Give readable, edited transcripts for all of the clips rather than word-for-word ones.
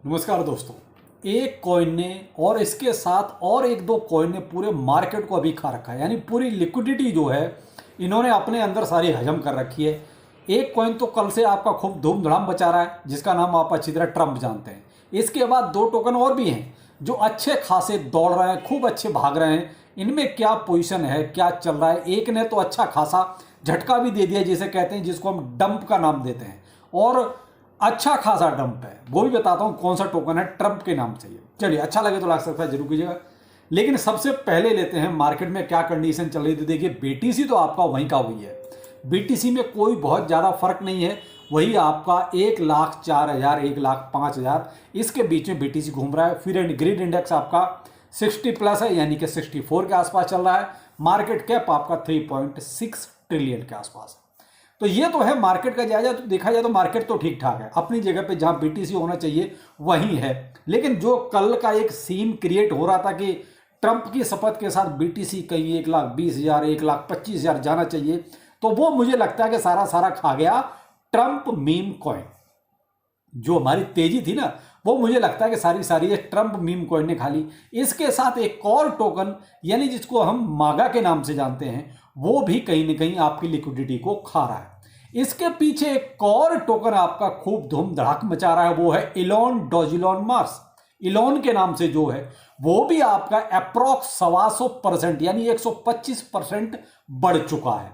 नमस्कार दोस्तों। एक कॉइन ने और इसके साथ और एक दो कॉइन ने पूरे मार्केट को अभी खा रखा है, यानी पूरी लिक्विडिटी जो है इन्होंने अपने अंदर सारी हजम कर रखी है। एक कॉइन तो कल से आपका खूब धूम धड़ाम बचा रहा है, जिसका नाम आप अच्छी तरह ट्रंप जानते हैं। इसके बाद दो टोकन और भी हैं जो अच्छे खासे दौड़ रहे हैं, खूब अच्छे भाग रहे हैं। इनमें क्या पोजीशन है, क्या चल रहा है? एक ने तो अच्छा खासा झटका भी दे दिया, जिसे कहते हैं, जिसको हम डंप का नाम देते हैं, और अच्छा खासा डंप है। वो भी बताता हूं कौन सा टोकन है, ट्रंप के नाम से। चलिए, अच्छा लगे तो लाइक सब्सक्राइब जरूर कीजिएगा। लेकिन सबसे पहले लेते हैं मार्केट में क्या कंडीशन चल रही थी। देखिए, बीटीसी तो आपका वहीं का वही है। बीटीसी में कोई बहुत ज़्यादा फर्क नहीं है, वही आपका 1,04,000 1,05,000 इसके बीच में बीटीसी घूम रहा है। फिर एंड ग्रिड इंडेक्स आपका 60 प्लस है, यानी कि 64 के आसपास चल रहा है। मार्केट कैप आपका 3.6 ट्रिलियन के आसपास है। तो ये तो है मार्केट का जायजा। तो देखा जाए तो मार्केट तो ठीक ठाक है, अपनी जगह पे जहां बीटीसी होना चाहिए वहीं है। लेकिन जो कल का एक सीन क्रिएट हो रहा था कि ट्रंप की शपथ के साथ बीटीसी कहीं 1,20,000 1,25,000 जाना चाहिए, तो वो मुझे लगता है कि सारा सारा खा गया ट्रंप मीम कॉइन। जो हमारी तेजी थी ना, वो मुझे लगता है कि सारी सारी ये ट्रंप मीम कॉइन ने खा ली। इसके साथ एक और टोकन, यानी जिसको हम मागा के नाम से जानते हैं, वो भी कहीं ना कहीं आपकी लिक्विडिटी को खा रहा है। इसके पीछे एक और टोकन आपका खूब धूम धड़ाक मचा रहा है, वो है इलॉन डॉजिलॉन मार्स। इलॉन के नाम से जो है वो भी आपका अप्रॉक्स 125% यानी 125% बढ़ चुका है।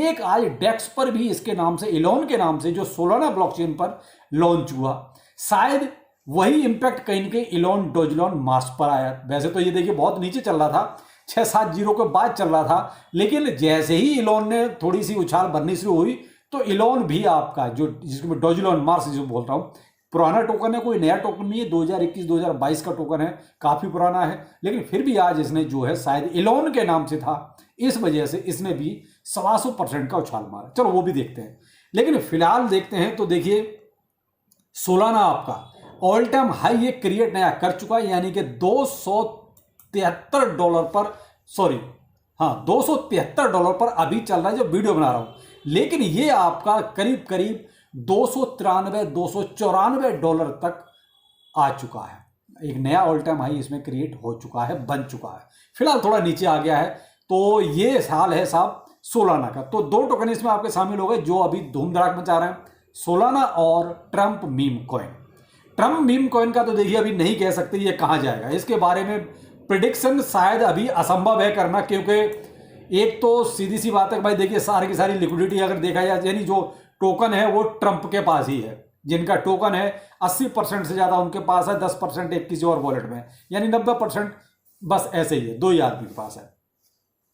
एक आज डेक्स पर भी इसके नाम से, इलॉन के नाम से, जो सोलाना ब्लॉकचेन पर लॉन्च हुआ, शायद वही इंपैक्ट कहीं ना कहीं इलॉन डॉजिलॉन मार्स पर आया। वैसे तो ये देखिए बहुत नीचे चल रहा था, 6-7 जीरो के बाद चल रहा था, लेकिन जैसे ही इलॉन ने थोड़ी सी उछाल भरनी शुरू हुई तो इलॉन भी आपका, जो जिसको मैं डॉजिलॉन मार्स जो बोल रहा हूँ, पुराना टोकन है, कोई नया टोकन नहीं है, 2021-2022 का टोकन है, काफी पुराना है। लेकिन फिर भी आज इसने जो है, शायद इलॉन के नाम से था, इस वजह से इसने भी 125% का उछाल मारा। चलो वो भी देखते हैं, लेकिन फिलहाल देखते हैं। तो देखिए, सोलाना आपका ऑल टाइम हाई ये क्रिएट नया कर चुका है, यानी कि $273 पर, सॉरी हाँ, $273 पर अभी चल रहा है जो वीडियो बना रहा हूं। लेकिन ये आपका करीब करीब $293-$294 तक आ चुका है। एक नया ऑल टाइम हाई इसमें क्रिएट हो चुका है, बन चुका है। फिलहाल थोड़ा नीचे आ गया है। तो ये हाल है साहब सोलाना का। तो दो टोकन इसमें आपके शामिल हो गए जो अभी धूम धड़ाक मचा रहे हैं, सोलाना और Trump meme coin. Trump meme coin का तो देखिए अभी नहीं कह सकते ये कहां जाएगा। इसके बारे में प्रिडिक्शन शायद अभी असंभव है करना, क्योंकि एक तो सीधी सी बात है कि भाई देखिए, सारी की सारी लिक्विडिटी अगर देखा जाए, यानी जो टोकन है वो ट्रंप के पास ही है। जिनका टोकन है 80% से ज्यादा उनके पास है, 10% एक किसी और वॉलेट में, यानी 90% बस ऐसे ही है, 2 ही आदमी के पास है।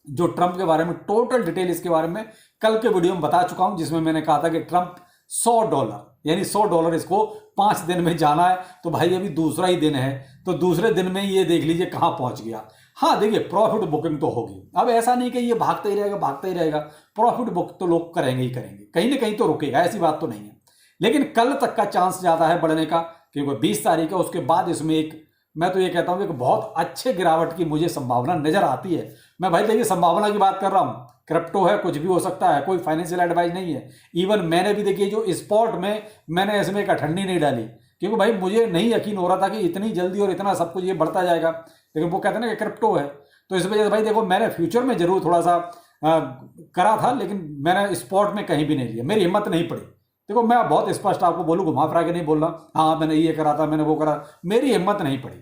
जो ट्रंप के बारे में टोटल डिटेल इसके बारे में कल के वीडियो में बता चुका हूं, जिसमें मैंने कहा था कि ट्रंप $100 यानी $100 इसको 5 दिन में जाना है। तो भाई अभी दूसरा ही दिन है, तो दूसरे दिन में ये देख लीजिए कहां पहुंच गया। हाँ देखिए, प्रॉफिट बुकिंग तो होगी। अब ऐसा नहीं कि ये भागता ही रहेगा भागता ही रहेगा, प्रॉफिट बुक तो लोग करेंगे ही करेंगे, कहीं ना कहीं तो रुकेगा, ऐसी बात तो नहीं है। लेकिन कल तक का चांस ज्यादा है बढ़ने का, क्योंकि 20 तारीख है, उसके बाद इसमें एक, मैं तो ये कहता हूं कि बहुत अच्छे गिरावट की मुझे संभावना नजर आती है। मैं भाई देखिए संभावना की बात कर रहा हूं, क्रिप्टो है, कुछ भी हो सकता है, कोई फाइनेंशियल एडवाइस नहीं है। इवन मैंने भी देखिए जो स्पॉट में, मैंने इसमें एक अठन्नी नहीं डाली, क्योंकि भाई मुझे नहीं यकीन हो रहा था कि इतनी जल्दी और इतना सब कुछ ये बढ़ता जाएगा। लेकिन वो कहते हैं ना कि क्रिप्टो है, तो इस वजह से भाई देखो, मैंने फ्यूचर में जरूर थोड़ा सा करा था, लेकिन मैंने स्पॉट में कहीं भी नहीं लिया, मेरी हिम्मत नहीं पड़ी। देखो मैं बहुत स्पष्ट आपको बोलूँ, घुमा फिरा के नहीं बोल रहा, हाँ मैंने ये करा था, मैंने वो करा, मेरी हिम्मत नहीं पड़ी,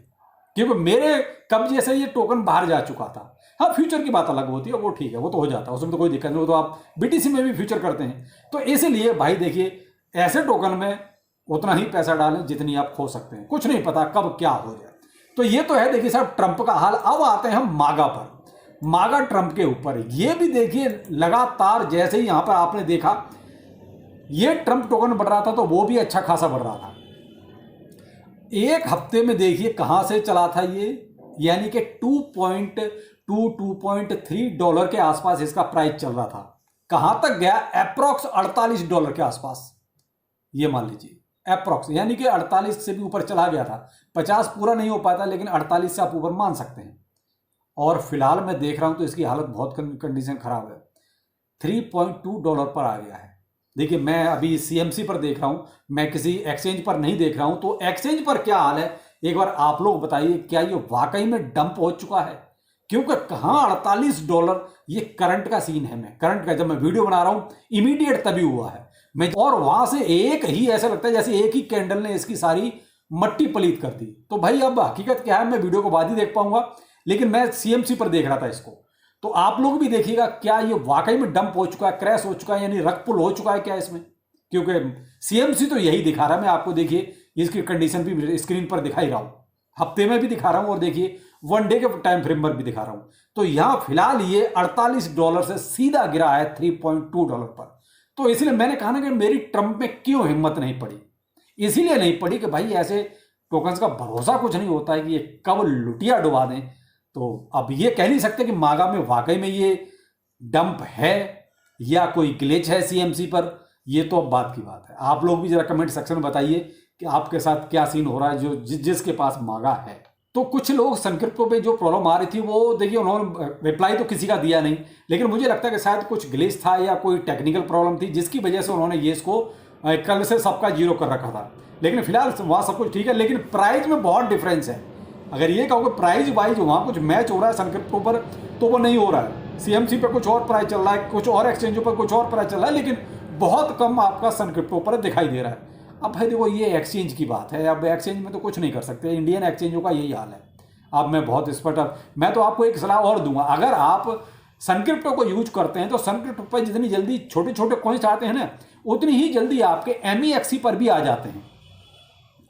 क्योंकि मेरे कब्जे से ये टोकन बाहर जा चुका था। हाँ, फ्यूचर की बात अलग होती है, वो ठीक है, वो तो हो जाता है, उसमें तो कोई दिक्कत नहीं, वो तो आप बीटीसी में भी फ्यूचर करते हैं। तो इसलिए भाई देखिए, ऐसे टोकन में उतना ही पैसा डालें जितनी आप खो सकते हैं, कुछ नहीं पता कब क्या हो जाए। तो ये तो है देखिए साहब ट्रंप का हाल। अब आते हैं हम मागा पर, मागा ट्रंप के ऊपर। ये भी देखिए लगातार, जैसे ही यहां पर आपने देखा ये ट्रंप टोकन बढ़ रहा था, तो वो भी अच्छा खासा बढ़ रहा था। एक हफ्ते में देखिए कहां से चला था ये, यानी कि $2.3 के आसपास इसका प्राइस चल रहा था। कहां तक गया? अप्रॉक्स $48 के आसपास, ये मान लीजिए अप्रॉक्स, यानी कि 48 से भी ऊपर चला गया था। 50 पूरा नहीं हो पाया था, लेकिन 48 से आप ऊपर मान सकते हैं। और फिलहाल मैं देख रहा हूं तो इसकी हालत बहुत कंडीशन खराब है, $3.2 पर आ गया है। देखिए मैं अभी सीएमसी पर देख रहा हूं, मैं किसी एक्सचेंज पर नहीं देख रहा हूं, तो एक्सचेंज पर क्या हाल है एक बार आप लोग बताइए, क्या ये वाकई में डंप हो चुका है? क्योंकि कहां $48 ये करंट का सीन है, मैं करंट का जब मैं वीडियो बना रहा हूं इमीडिएट तभी हुआ है मैं, और वहां से एक ही ऐसा लगता है जैसे एक ही कैंडल ने इसकी सारी मट्टी पलीत कर दी। तो भाई अब हकीकत क्या है मैं वीडियो को बाद ही देख पाऊंगा, लेकिन मैं सीएमसी पर देख रहा था इसको, तो आप लोग भी देखिएगा क्या ये वाकई में डंप हो चुका है, क्रैश हो चुका है, यानी रग पुल हो चुका है क्या इसमें? क्योंकि सीएमसी तो यही दिखा रहा है, मैं आपको देखिए इसकी कंडीशन भी स्क्रीन पर दिखा ही रहा हूं, हफ्ते में भी दिखा रहा हूं और देखिए वन डे के टाइम फ्रेम पर भी दिखा रहा हूं। तो यहां फिलहाल ये $48 से सीधा गिरा है $3.2 पर। तो इसलिए मैंने कहा ना कि मेरी ट्रंप में क्यों हिम्मत नहीं पड़ी, इसीलिए नहीं पड़ी कि भाई ऐसे टोकन्स का भरोसा कुछ नहीं होता है कि ये कब लुटिया डुबा दें। तो अब ये कह नहीं सकते कि मागा में वाकई में ये डंप है या कोई ग्लिच है सीएमसी पर, ये तो अब बात की बात है। आप लोग भी जरा कमेंट सेक्शन में बताइए कि आपके साथ क्या सीन हो रहा है जो जिसके पास मागा है। तो कुछ लोग सनक्रिप्टो पे जो प्रॉब्लम आ रही थी वो देखिए उन्होंने रिप्लाई तो किसी का दिया नहीं, लेकिन मुझे लगता है कि शायद कुछ ग्लिच था या कोई टेक्निकल प्रॉब्लम थी जिसकी वजह से उन्होंने ये इसको कल से सबका जीरो कर रखा था। लेकिन फिलहाल वहाँ सब कुछ ठीक है, लेकिन प्राइस में बहुत डिफरेंस है। अगर ये कहो कि प्राइस वाइज वहाँ कुछ मैच हो रहा है सनक्रिप्टो पर, तो वो नहीं हो रहा है। सीएमसी पर कुछ और प्राइस चल रहा है, कुछ और एक्सचेंजों पर कुछ और प्राइस चल रहा है, लेकिन बहुत कम आपका सनक्रिप्टो पर दिखाई दे रहा है। अब भाई देखो ये एक्सचेंज की बात है, अब एक्सचेंज में तो कुछ नहीं कर सकते, इंडियन एक्सचेंजों का यही हाल है। अब मैं बहुत स्पष्ट, मैं तो आपको एक सलाह और दूंगा, अगर आप सनक्रिप्टो को यूज करते हैं तो सनक्रिप्टो पर जितनी जल्दी छोटे छोटे कॉइन्स आते हैं ना, उतनी ही जल्दी आपके MEXC पर भी आ जाते हैं।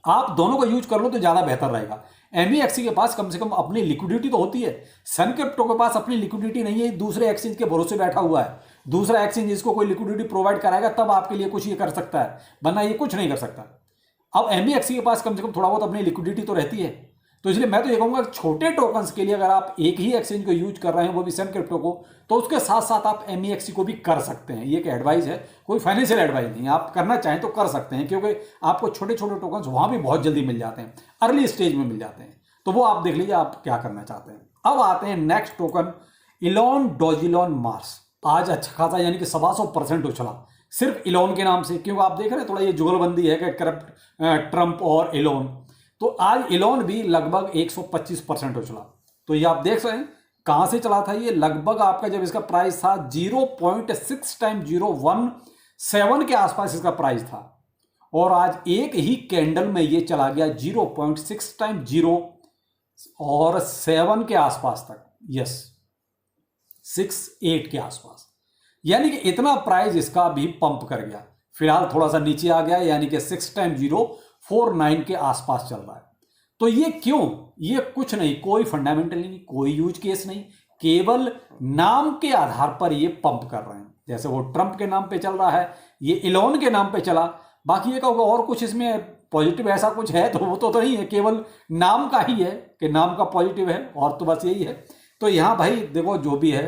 आप दोनों को यूज कर लो तो ज़्यादा बेहतर रहेगा। MEXC के पास कम से कम अपनी लिक्विडिटी तो होती है, सनक्रिप्टो के पास अपनी लिक्विडिटी नहीं है, दूसरे एक्सचेंज के भरोसे बैठा हुआ है। दूसरा एक्सचेंज इसको कोई लिक्विडिटी प्रोवाइड कराएगा तब आपके लिए कुछ ये कर सकता है, वरना ये कुछ नहीं कर सकता। अब MEXC के पास कम से कम थोड़ा बहुत अपनी लिक्विडिटी तो रहती है। तो इसलिए मैं तो ये कहूँगा छोटे टोकन्स के लिए अगर आप एक ही एक्सचेंज को यूज कर रहे हैं वो भी सनक्रिप्टो को, तो उसके साथ साथ आप MEXC को भी कर सकते हैं। ये एक एडवाइस है, कोई फाइनेंशियल एडवाइस नहीं है, आप करना चाहें तो कर सकते हैं, क्योंकि आपको छोटे छोटे टोकन्स वहाँ भी बहुत जल्दी मिल जाते हैं, अर्ली स्टेज में मिल जाते हैं। तो वो आप देख लीजिए आप क्या करना चाहते हैं। अब आते हैं नेक्स्ट टोकन इलॉन डॉजिलॉन मार्स। आज अच्छा खासा यानी कि 125% उछला सिर्फ इलॉन के नाम से, क्योंकि आप देख रहे हैं थोड़ा ये जुगलबंदी है कि करप्ट ट्रंप और इलॉन। तो आज इलॉन भी लगभग 125% उछला। तो ये आप देख सकते हैं कहां से चला था, ये लगभग आपका जब इसका प्राइस था 0.6 टाइम 017 के आसपास इसका प्राइस था, और आज एक ही कैंडल में ये चला गया 0.6 टाइम 0 के आसपास तक, यस 68 के आसपास, यानी कि इतना प्राइस इसका भी पंप कर गया। फिलहाल थोड़ा सा नीचे आ गया, यानी कि 6 टाइम 049 के आसपास चल रहा है। तो ये क्यों? ये कुछ नहीं, कोई फंडामेंटल नहीं, कोई यूज केस नहीं, केवल नाम के आधार पर ये पंप कर रहे हैं। जैसे वो ट्रंप के नाम पे चल रहा है, ये इलॉन के नाम पे चला। बाकी ये कहोगे और कुछ इसमें पॉजिटिव ऐसा कुछ है तो वो तो नहीं है, केवल नाम का ही है कि नाम का पॉजिटिव है, और तो बस यही है। तो यहाँ भाई देखो जो भी है,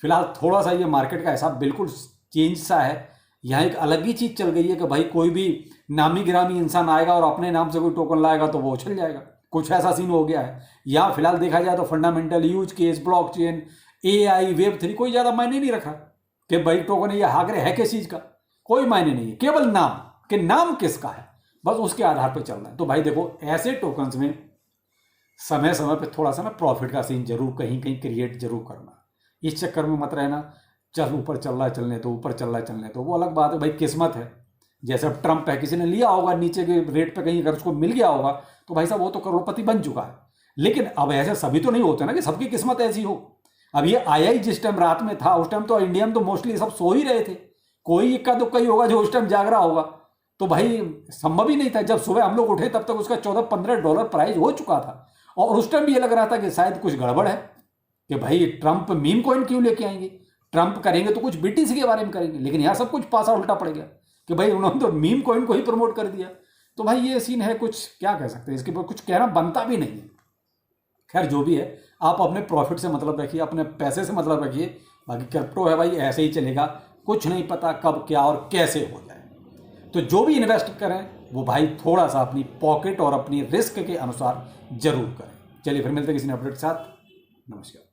फिलहाल थोड़ा सा ये मार्केट का हिसाब बिल्कुल चेंज सा है। यहाँ एक अलग ही चीज चल गई है कि भाई कोई भी नामी गिरामी इंसान आएगा और अपने नाम से कोई टोकन लाएगा तो वो उछल जाएगा, कुछ ऐसा सीन हो गया है। यहाँ फिलहाल देखा जाए तो fundamental, use case, blockchain, AI, Web3 कोई ज्यादा मायने नहीं रखा कि भाई टोकन ये हागरे है किस चीज का, कोई मायने नहीं है, केवल नाम कि नाम किसका है, बस उसके आधार पर चल रहा है। तो भाई देखो ऐसे टोकन्स में समय समय पर थोड़ा सा ना प्रॉफिट का सीन जरूर कहीं कहीं क्रिएट जरूर करना, इस चक्कर में मत रहना चल ऊपर चल रहा है चलने तो, ऊपर चल रहा है चलने तो, वो अलग बात है भाई, किस्मत है। जैसे अब ट्रंप है, किसी ने लिया होगा नीचे के रेट पे, कहीं अगर उसको मिल गया होगा तो भाई साहब वो तो करोड़पति बन चुका है। लेकिन अब ऐसे सभी तो नहीं होते ना कि सबकी किस्मत ऐसी हो। अब ये आई जिस टाइम रात में था उस टाइम तो इंडिया में तो मोस्टली सब सो ही रहे थे, कोई इक्का दुक्का ही होगा जो उस टाइम जाग रहा होगा। तो भाई संभव ही नहीं था, जब सुबह हम लोग उठे तब तक उसका $14-15 प्राइस हो चुका था, और उस टाइम भी ये लग रहा था कि शायद कुछ गड़बड़ है कि भाई ट्रंप मीम कॉइन क्यों लेके आएंगे, ट्रंप करेंगे तो कुछ BTC के बारे में करेंगे। लेकिन यहाँ सब कुछ पासा उल्टा पड़ गया कि भाई उन्होंने तो मीम कॉइन को ही प्रमोट कर दिया। तो भाई ये सीन है, कुछ क्या कह सकते हैं, इसके ऊपर कुछ कहना बनता भी नहीं है। खैर जो भी है, आप अपने प्रॉफिट से मतलब रखिए, अपने पैसे से मतलब रखिए। बाकी क्रिप्टो है भाई ऐसे ही चलेगा, कुछ नहीं पता कब क्या और कैसे हो जाए। तो जो भी इन्वेस्ट करें वो भाई थोड़ा सा अपनी पॉकेट और अपनी रिस्क के अनुसार जरूर करें। चलिए फिर मिलते हैं किसी अपडेट के साथ। नमस्कार।